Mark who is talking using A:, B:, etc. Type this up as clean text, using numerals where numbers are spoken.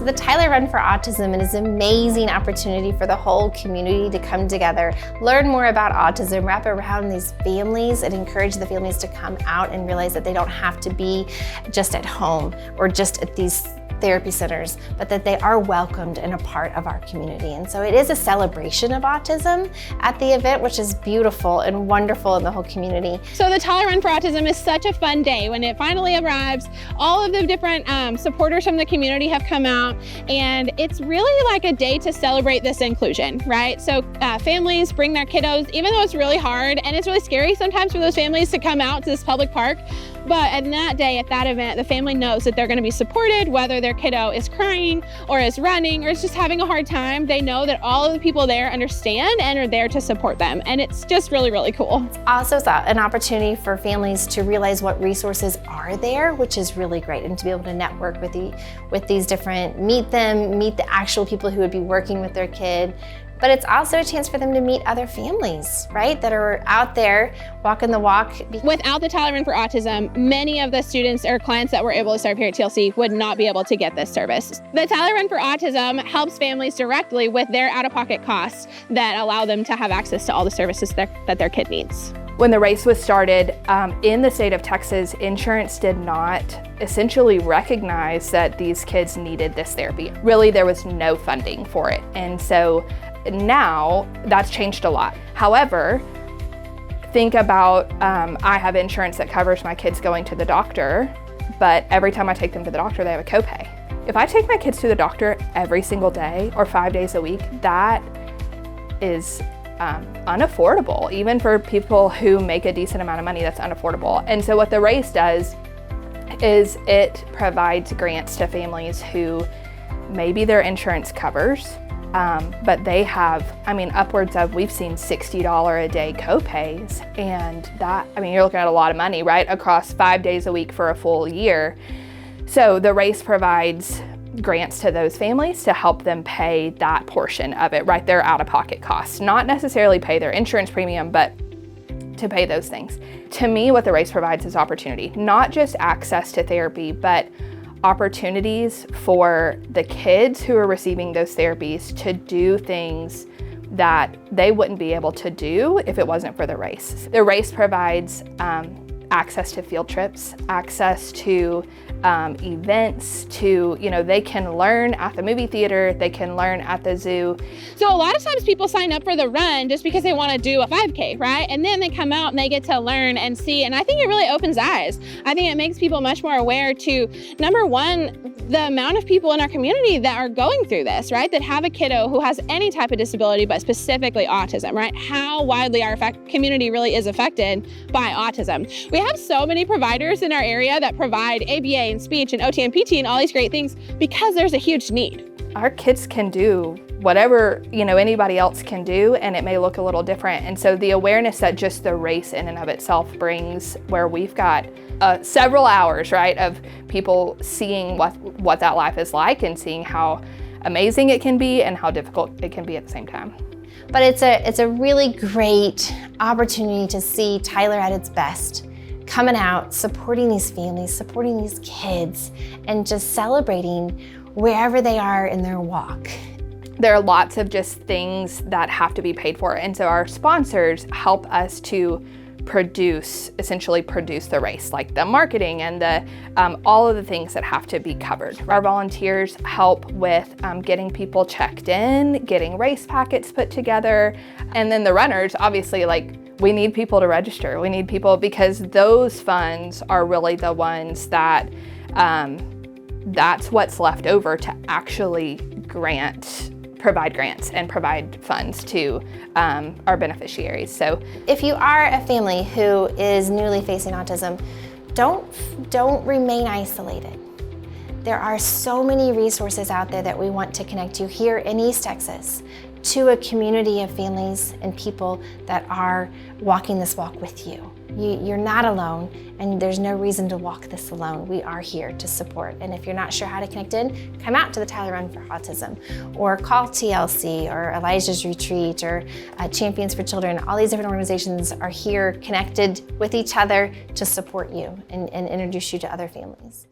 A: the Tyler Run for Autism is an amazing opportunity for the whole community to come together, learn more about autism, wrap around these families, and encourage the families to come out and realize that they don't have to be just at home or just at these therapy centers, but that they are welcomed and a part of our community. And so it is a celebration of autism at the event, which is beautiful and wonderful in the whole community.
B: So the Tyler Run for Autism is such a fun day. When it finally arrives, all of the different supporters from the community have come out, and it's really like a day to celebrate this inclusion, right? So families bring their kiddos, even though it's really hard and it's really scary sometimes for those families to come out to this public park. But at that day, at that event, the family knows that they're going to be supported, whether their kiddo is crying or is running or is just having a hard time. They know that all of the people there understand and are there to support them. And it's just really, really cool.
A: Also, it's an opportunity for families to realize what resources are there, which is really great, and to be able to network with these different, meet the actual people who would be working with their kid. But it's also a chance for them to meet other families, right, that are out there walking the walk.
B: Without the Tyler Run for Autism, many of the students or clients that we're able to serve here at TLC would not be able to get this service. The Tyler Run for Autism helps families directly with their out-of-pocket costs that allow them to have access to all the services that their kid needs.
C: When the race was started in the state of Texas, insurance did not essentially recognize that these kids needed this therapy. Really, there was no funding for it. And so now that's changed a lot. However, think about, I have insurance that covers my kids going to the doctor, but every time I take them to the doctor, they have a copay. If I take my kids to the doctor every single day or 5 days a week, that is unaffordable. Even for people who make a decent amount of money, that's unaffordable. And so what the race does is it provides grants to families who maybe their insurance covers, but they have, upwards of, we've seen $60 a day copays, and that, you're looking at a lot of money, right, across 5 days a week for a full year. So the race provides grants to those families to help them pay that portion of it, right, their out-of-pocket costs. Not necessarily pay their insurance premium, but to pay those things. To me, what the race provides is opportunity, not just access to therapy, but opportunities for the kids who are receiving those therapies to do things that they wouldn't be able to do if it wasn't for the race. The race provides access to field trips, access to events, to, they can learn at the movie theater, they can learn at the zoo.
B: So a lot of times people sign up for the run just because they want to do a 5K, right? And then they come out and they get to learn and see, and I think it really opens eyes. I think it makes people much more aware to, number one, the amount of people in our community that are going through this, right? That have a kiddo who has any type of disability, but specifically autism, right? How widely our community really is affected by autism. We have so many providers in our area that provide ABA and speech and OT and PT and all these great things because there's a huge need.
C: Our kids can do whatever, anybody else can do, and it may look a little different. And so the awareness that just the race in and of itself brings, where we've got several hours, right, of people seeing what that life is like and seeing how amazing it can be and how difficult it can be at the same time.
A: But it's a really great opportunity to see Tyler at its best, coming out, supporting these families, supporting these kids, and just celebrating wherever they are in their walk.
C: There are lots of just things that have to be paid for, and so our sponsors help us to essentially produce the race, like the marketing and the all of the things that have to be covered. Our volunteers help with getting people checked in, getting race packets put together, and then the runners, obviously, we need people to register. We need people, because those funds are really the ones that that's what's left over to actually provide grants and provide funds to our beneficiaries. So
A: if you are a family who is newly facing autism, don't remain isolated. There are so many resources out there that we want to connect you here in East Texas to a community of families and people that are walking this walk with you. You're not alone, and there's no reason to walk this alone. We are here to support. And if you're not sure how to connect in, come out to the Tyler Run for Autism, or call TLC or Elijah's Retreat or Champions for Children. All these different organizations are here connected with each other to support you and introduce you to other families.